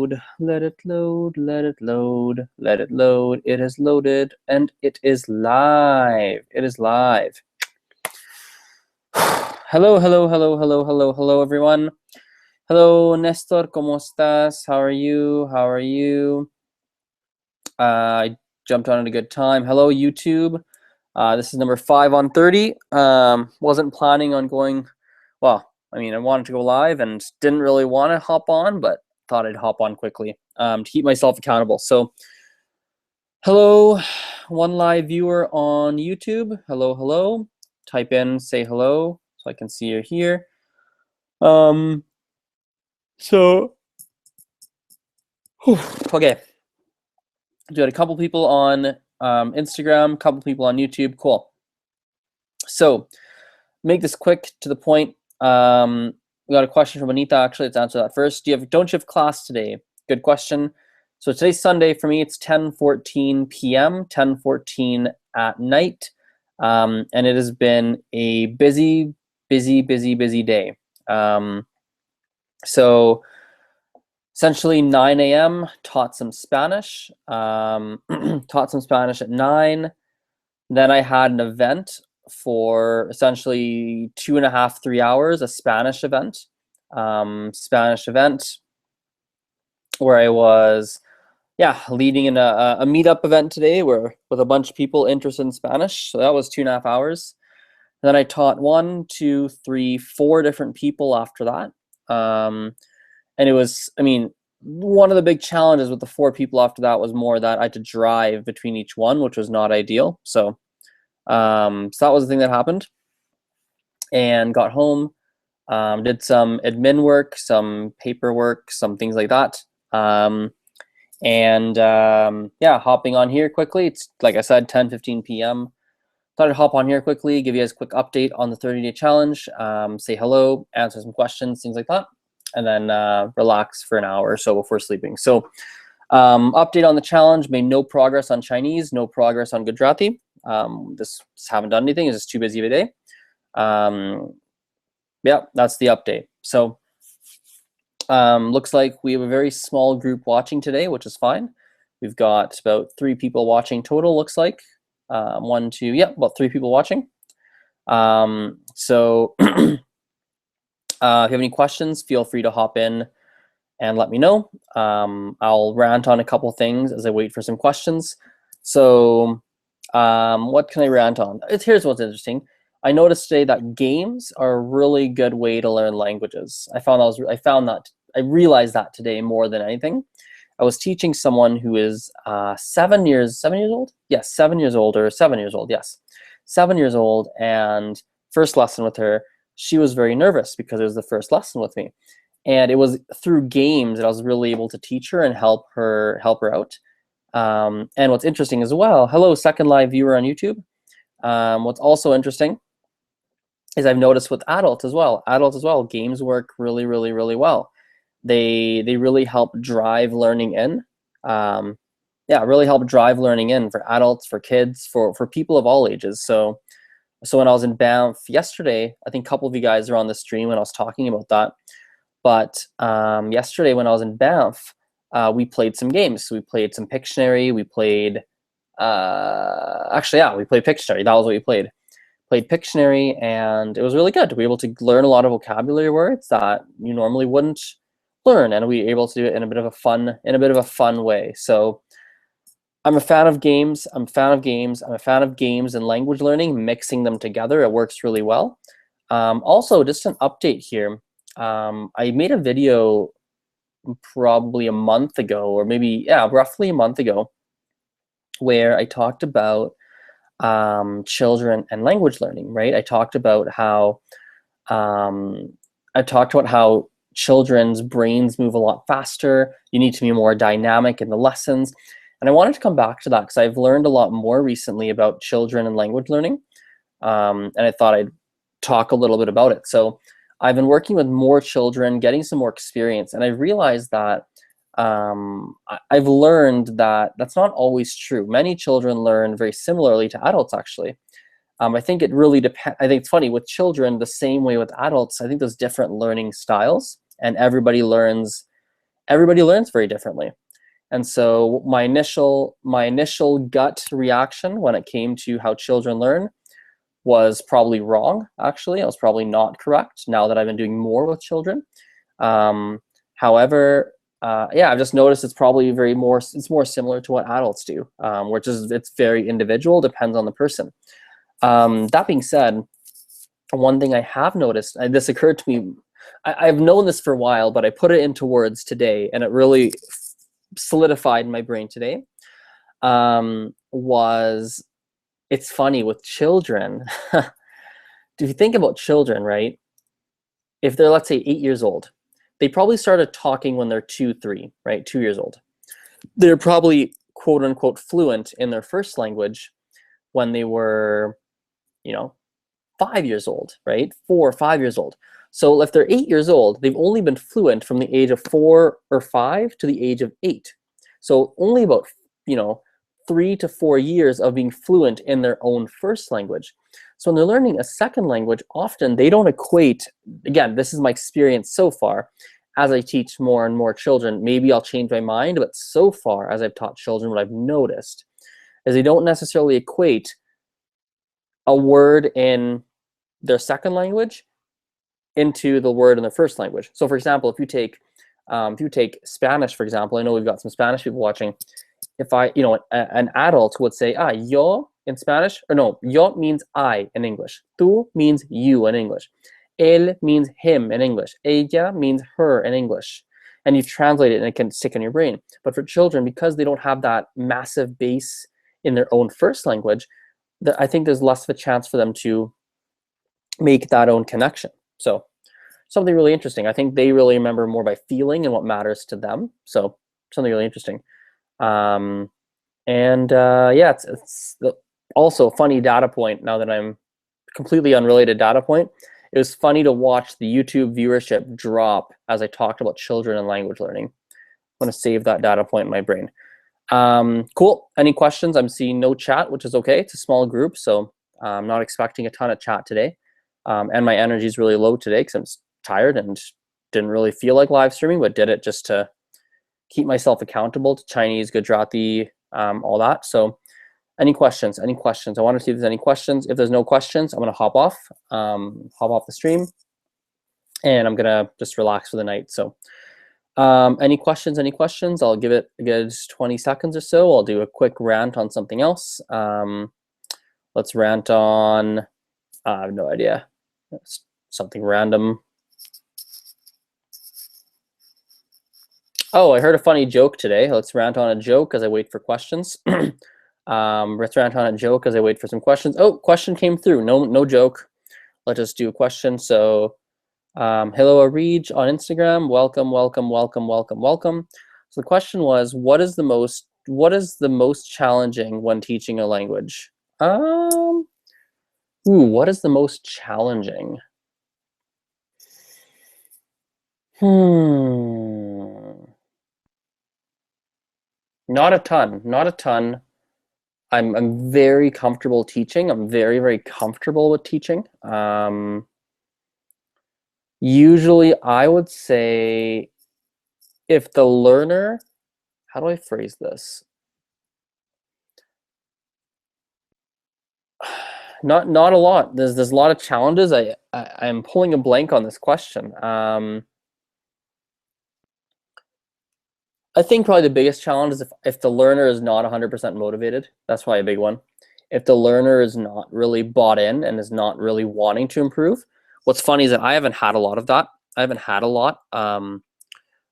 load, let it load, let it load, let it load. It has loaded and it is live. It is live. Hello, hello, hello, hello, hello, hello, everyone. Hello, Nestor, ¿cómo estás? How are you? How are you? I jumped on at a good time. Hello, YouTube. This is number 5 on 30. Wasn't planning on going, well, I mean, I wanted to go live and didn't really want to hop on, but thought I'd hop on quickly to keep myself accountable. So, hello, one live viewer on YouTube. Hello, hello. Type in, say hello, so I can see you're here. Okay. We had a couple people on Instagram, a couple people on YouTube. Cool. So, make this quick to the point. We got a question from Anita. Actually, let's answer that first. Don't you have class today? Good question. So today's Sunday for me. It's 10:14 p.m. 10:14 at night, and it has been a busy day. So essentially 9 a.m. taught some Spanish. Taught some Spanish at 9. Then I had an event for essentially 2.5, 3 hours, a Spanish event where I was, leading in a meetup event today with a bunch of people interested in Spanish. So that was 2.5 hours. Then I taught 1, 2, 3, 4 different people after that. And it was, one of the big challenges with the 4 people after that was more that I had to drive between each one, which was not ideal. So that was the thing that happened, and got home, did some admin work, some paperwork, some things like that. Hopping on here quickly. It's like I said, 10:15 p.m. Thought I'd hop on here quickly, give you guys a quick update on the 30-day challenge, say hello, answer some questions, things like that, and then relax for an hour or so before sleeping. So update on the challenge: made no progress on Chinese, no progress on Gujarati. Just haven't done anything. It's just too busy of a day. That's the update. So looks like we have a very small group watching today, which is fine. We've got about 3 people watching total, looks like. 1, 2, about 3 people watching. So if you have any questions, feel free to hop in and let me know. I'll rant on a couple things as I wait for some questions. So what can I rant on? Here's what's interesting. I noticed today that games are a really good way to learn languages. I realized that today more than anything. I was teaching someone who is 7 years old? Yes, 7 years old, or 7 years old, yes. 7 years old, and first lesson with her, she was very nervous because it was the first lesson with me. And it was through games that I was really able to teach her and help her out. And what's interesting as well, hello, second live viewer on YouTube. What's also interesting is I've noticed with adults as well, games work really, really, really well. They really help drive learning in. Really help drive learning in for adults, for kids, for people of all ages. So when I was in Banff yesterday, I think a couple of you guys are on the stream when I was talking about that. But yesterday when I was in Banff, we played some games. So we played some Pictionary. We played, we played Pictionary. That was what we played. Played Pictionary, and it was really good. We were able to learn a lot of vocabulary words that you normally wouldn't learn, and we were able to do it in a bit of a fun way. So I'm a fan of games. I'm a fan of games and language learning, mixing them together. It works really well. Also, just an update here. I made a video probably a month ago, or maybe, roughly a month ago, where I talked about children and language learning, right? I talked about how children's brains move a lot faster. You need to be more dynamic in the lessons. And I wanted to come back to that because I've learned a lot more recently about children and language learning. And I thought I'd talk a little bit about it. So I've been working with more children, getting some more experience, and I realized that I've learned that that's not always true. Many children learn very similarly to adults, actually. I think it really depends. I think it's funny with children, the same way with adults. I think there's different learning styles, and everybody learns everybody learns very differently. And so my initial gut reaction when it came to how children learn was probably wrong, actually. I was probably not correct now that I've been doing more with children. However, yeah, I've just noticed it's probably it's more similar to what adults do, which is it's very individual, depends on the person. That being said, one thing I have noticed, and this occurred to me, I've known this for a while, but I put it into words today, and it really solidified in my brain today, was it's funny with children. If you think about children, right? If they're, let's say, 8 years old, they probably started talking when they're 2, 3, right? 2 years old. They're probably quote unquote fluent in their first language when they were, 5 years old, right? 4 or 5 years old. So if they're 8 years old, they've only been fluent from the age of 4 or 5 to the age of 8. So only about, 3 to 4 years of being fluent in their own first language. So when they're learning a second language, often they don't equate, again, this is my experience so far, as I teach more and more children, maybe I'll change my mind, but so far as I've taught children, what I've noticed is they don't necessarily equate a word in their second language into the word in their first language. So for example, if you take Spanish, for example, I know we've got some Spanish people watching. If an adult would say, yo in Spanish, or no, yo means I in English. Tú means you in English. Él means him in English. Ella means her in English. And you translate it and it can stick in your brain. But for children, because they don't have that massive base in their own first language, I think there's less of a chance for them to make that own connection. So something really interesting. I think they really remember more by feeling and what matters to them. So something really interesting. Yeah, it's also a funny data point now that I'm completely unrelated data point. It was funny to watch the YouTube viewership drop as I talked about children and language learning. I'm going to save that data point in my brain. Cool. Any questions? I'm seeing no chat, which is okay. It's a small group, so I'm not expecting a ton of chat today. And my energy is really low today because I'm tired and didn't really feel like live streaming, but did it just to keep myself accountable to Chinese, Gujarati, all that. So any questions? Any questions? I want to see if there's any questions. If there's no questions, I'm going to hop off the stream, and I'm going to just relax for the night. So any questions? Any questions? I'll give it a good 20 seconds or so. I'll do a quick rant on something else. Let's rant on, I have no idea, something random. Oh, I heard a funny joke today. Let's rant on a joke as I wait for questions. Let's rant on a joke as I wait for some questions. Oh, question came through. No joke. Let's just do a question. So, hello, Arij on Instagram. Welcome. So the question was, what is the most challenging when teaching a language? What is the most challenging? Not a ton. I'm very comfortable teaching. I'm very, very comfortable with teaching. Usually I would say if the learner, how do I phrase this? Not a lot. There's a lot of challenges. I'm pulling a blank on this question. I think probably the biggest challenge is if the learner is not 100% motivated. That's probably a big one. If the learner is not really bought in and is not really wanting to improve. What's funny is that I haven't had a lot of that. I haven't had a lot.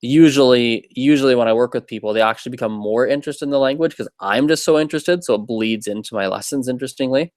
Usually when I work with people, they actually become more interested in the language because I'm just so interested, so it bleeds into my lessons, interestingly.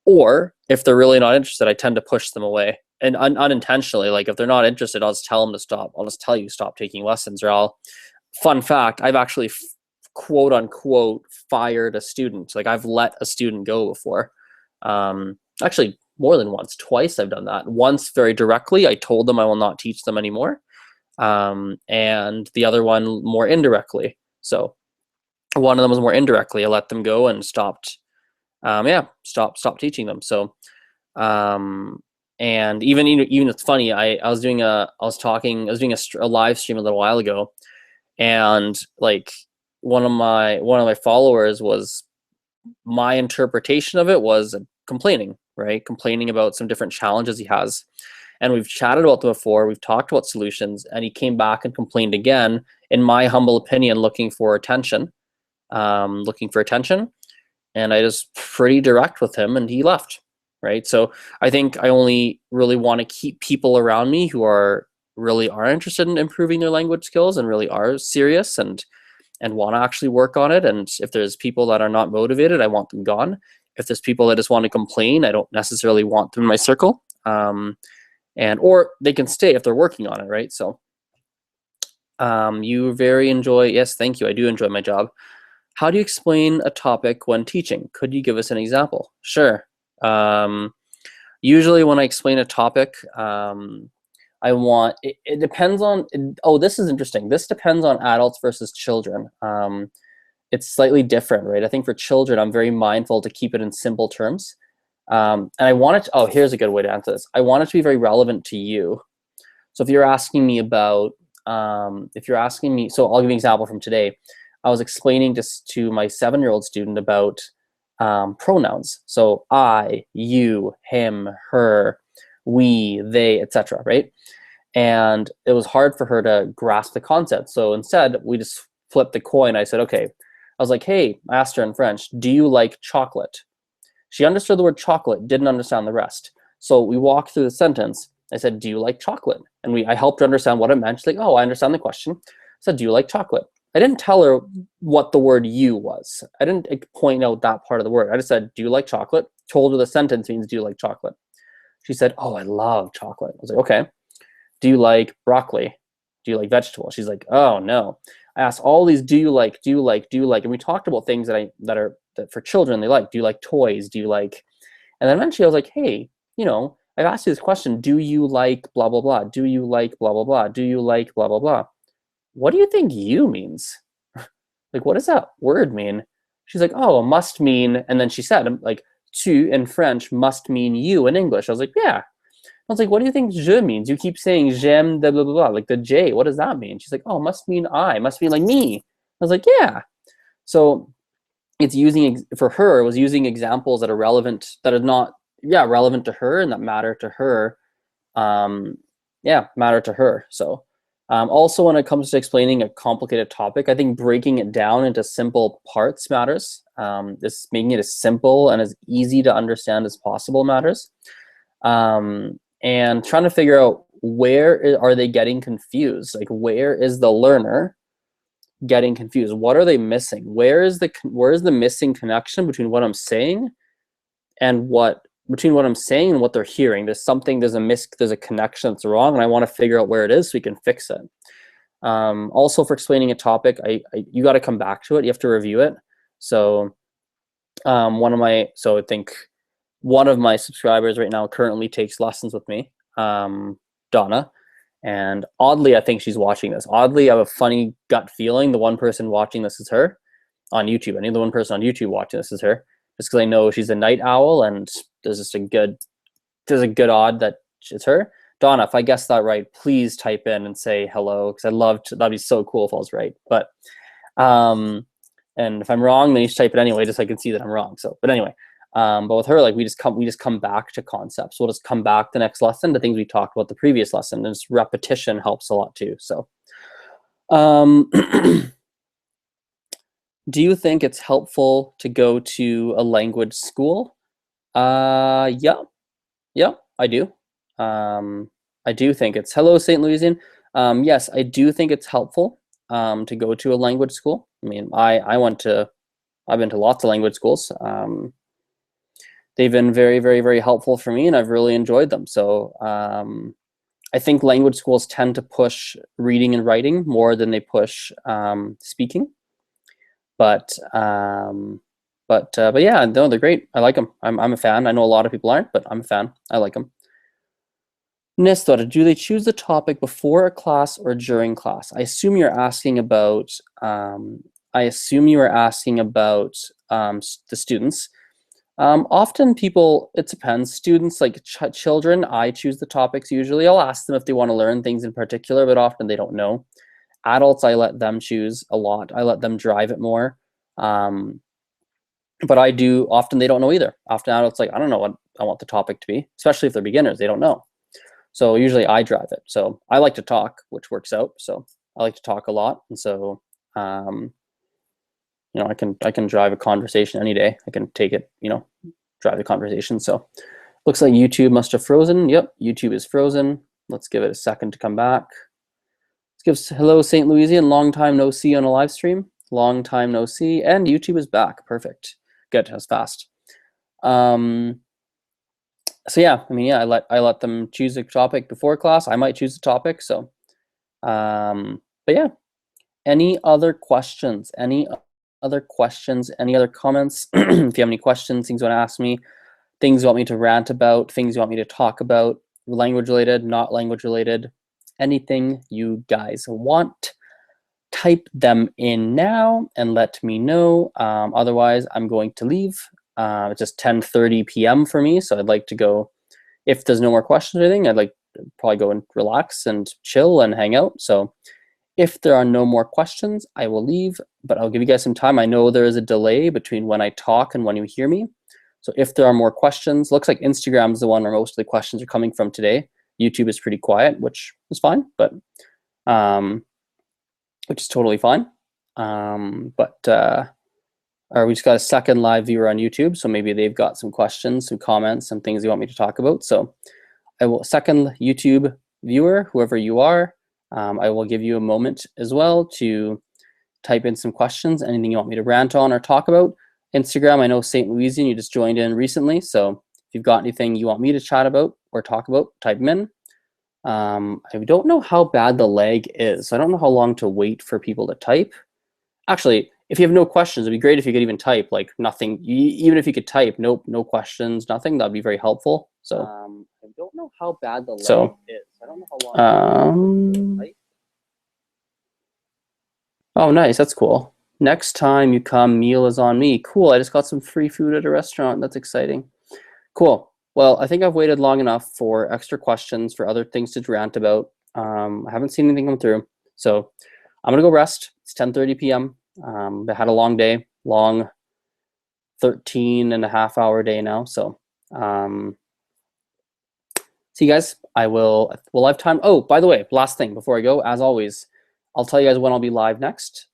Or if they're really not interested, I tend to push them away. And unintentionally, like if they're not interested, I'll just tell them to stop. I'll just tell you stop taking lessons, or fun fact, I've actually quote unquote fired a student. Like I've let a student go before. Actually more than once, twice I've done that. Once very directly, I told them I will not teach them anymore. And the other one more indirectly. So one of them was more indirectly. I let them go and stopped. Stop teaching them. So and even it's funny. I was doing a live stream a little while ago, and like one of my followers was, my interpretation of it was complaining, right? Complaining about some different challenges he has. And we've chatted about them before, we've talked about solutions, and he came back and complained again, in my humble opinion, looking for attention. And I just pretty direct with him, and he left, right? So I think I only really want to keep people around me who really are interested in improving their language skills and really are serious and want to actually work on it. And if there's people that are not motivated, I want them gone. If there's people that just want to complain, I don't necessarily want them in my circle. Or they can stay if they're working on it, right? So you very enjoy, yes, thank you. I do enjoy my job. How do you explain a topic when teaching? Could you give us an example? Sure. Usually when I explain a topic, it depends on, oh, this is interesting. This depends on adults versus children. It's slightly different, right? I think for children, I'm very mindful to keep it in simple terms. And I want it to, oh, here's a good way to answer this. I want it to be very relevant to you. So if you're asking me about, so I'll give you an example from today. I was explaining to my 7-year-old student about pronouns. So I, you, him, her, we, they, etc., right? And it was hard for her to grasp the concept. So instead, we just flipped the coin. I said, okay. I was like, hey, I asked her in French, do you like chocolate? She understood the word chocolate, didn't understand the rest. So we walked through the sentence. I said, do you like chocolate? And I helped her understand what it meant. She's like, oh, I understand the question. I said, do you like chocolate? I didn't tell her what the word you was. I didn't point out that part of the word. I just said, do you like chocolate? Told her the sentence means, do you like chocolate? She said, oh, I love chocolate. I was like, okay. Do you like broccoli? Do you like vegetables? She's like, oh, no. I asked all these, do you like? And we talked about things that for children they like. Do you like toys? Do you like? And then eventually I was like, hey, I've asked you this question. Do you like blah, blah, blah? Do you like blah, blah, blah? Do you like blah, blah, blah? What do you think you means? Like, what does that word mean? She's like, oh, must mean. And then she said, like, tu in French must mean you in English. I was like, yeah. I was like, what do you think je means? You keep saying j'aime de blah, blah, blah, like the J. What does that mean? She's like, oh, must mean I. Must mean like me. I was like, yeah. So it's for her, it was using examples that are relevant, that are not, relevant to her and that matter to her. Matter to her. So also when it comes to explaining a complicated topic, I think breaking it down into simple parts matters. Just making it as simple and as easy to understand as possible matters. And trying to figure out where are they getting confused? Like, where is the learner getting confused? What are they missing? Where is the missing connection between what I'm saying and what they're hearing? There's a connection that's wrong, and I want to figure out where it is so we can fix it. Also, for explaining a topic, you got to come back to it. You have to review it. So I think one of my subscribers right now currently takes lessons with me, Donna. And oddly, I think she's watching this. Oddly, I have a funny gut feeling the one person watching this is her on YouTube. I think the one person on YouTube watching this is her, just because I know she's a night owl, and there's a good odd that it's her. Donna, if I guessed that right, please type in and say hello, because that'd be so cool if I was right. But and if I'm wrong, then you should type it anyway, just so I can see that I'm wrong. So, but anyway. But with her, like, we just come back to concepts. We'll just come back the next lesson to things we talked about the previous lesson, and just repetition helps a lot too. So, do you think it's helpful to go to a language school? Yeah, I do. I do think it's, hello, St. Louisian. Yes, I do think it's helpful to go to a language school. I mean, I've been to lots of language schools. They've been very, very, very helpful for me, and I've really enjoyed them. So I think language schools tend to push reading and writing more than they push speaking. But yeah, no, they're great. I like them. I'm a fan. I know a lot of people aren't, but I'm a fan. I like them. Nestor, do they choose the topic before a class or during class? I assume you're asking about. The students. Often people, it depends. Students, like children, I choose the topics usually. I'll ask them if they want to learn things in particular, but often they don't know. Adults, I let them choose a lot. I let them drive it more. But I do, often they don't know either. Often adults like, I don't know what I want the topic to be, especially if they're beginners, they don't know. So usually I drive it. So I like to talk, which works out. So I like to talk a lot. And so, you know, I can drive a conversation any day. I can take it, you know, drive the conversation. So looks like YouTube must have frozen. Yep, YouTube is frozen. Let's give it a second to come back. Let's give hello St. Louisian, long time no see on a live stream. Long time no see, and YouTube is back. Perfect. Good, that was fast. So yeah, I mean, yeah, I let them choose a topic before class. I might choose a topic. So, but yeah, any other questions? Any other questions? Any other comments? If you have any questions, things you want to ask me, things you want me to rant about, things you want me to talk about, language related, not language related, anything you guys want, type them in now and let me know. Otherwise, I'm going to leave. It's just 10:30 p.m. for me, so I'd like to go. If there's no more questions or anything, I'd like to probably go and relax and chill and hang out. So if there are no more questions, I will leave, but I'll give you guys some time. I know there is a delay between when I talk and when you hear me. So if there are more questions, looks like Instagram is the one where most of the questions are coming from today. YouTube is pretty quiet, which is fine, but which is totally fine. Or we just got a second live viewer on YouTube, so maybe they've got some questions, some comments, some things they want me to talk about. So I will, second YouTube viewer, whoever you are, I will give you a moment as well to type in some questions, anything you want me to rant on or talk about. Instagram, I know St. Louisian, you just joined in recently, so if you've got anything you want me to chat about or talk about, type them in. I don't know how bad the lag is, so I don't know how long to wait for people to type. Actually, if you have no questions, it'd be great if you could even type, like nothing, even if you could type, no questions, nothing, that'd be very helpful. So I don't know how bad the lag is. I don't know how long to type. Oh, nice, that's cool. Next time you come, meal is on me. Cool, I just got some free food at a restaurant. That's exciting. Cool. Well, I think I've waited long enough for extra questions, for other things to rant about. I haven't seen anything come through. So I'm gonna go rest. It's 10:30 p.m. I had a long day, long 13.5 hour day now. So see you guys. We'll have time. Oh, by the way, last thing before I go, as always, I'll tell you guys when I'll be live next.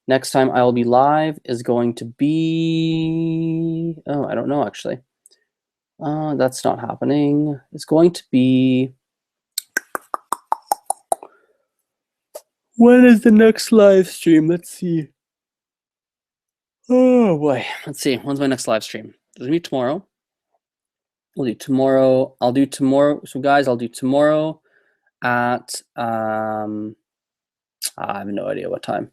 Next time I will be live is going to be, oh, I don't know actually. That's not happening. It's going to be, when is the next live stream? Let's see. Oh boy, let's see. When's my next live stream? It'll be tomorrow. We'll do tomorrow. I'll do tomorrow. So guys, I'll do tomorrow at, I have no idea what time.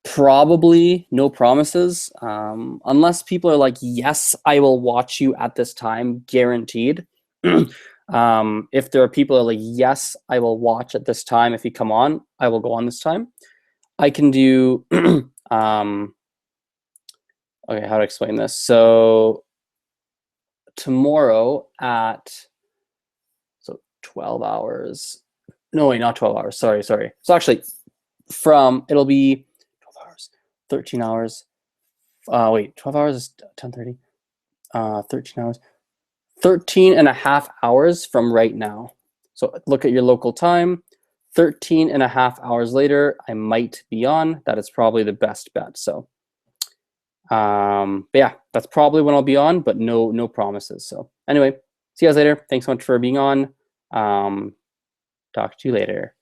Probably, no promises, unless people are like, yes, I will watch you at this time, guaranteed. If there are people that are like, yes, I will watch at this time, if you come on, I will go on this time. I can do, okay, how to explain this? So tomorrow at, so 12 hours, no, wait, not 12 hours, sorry. So actually it'll be 13 hours. Wait, 12 hours is 10:30. 13 hours. 13.5 hours from right now. So look at your local time. 13.5 hours later, I might be on. That is probably the best bet. So, but yeah, that's probably when I'll be on, but no promises. So anyway, see you guys later. Thanks so much for being on. Talk to you later.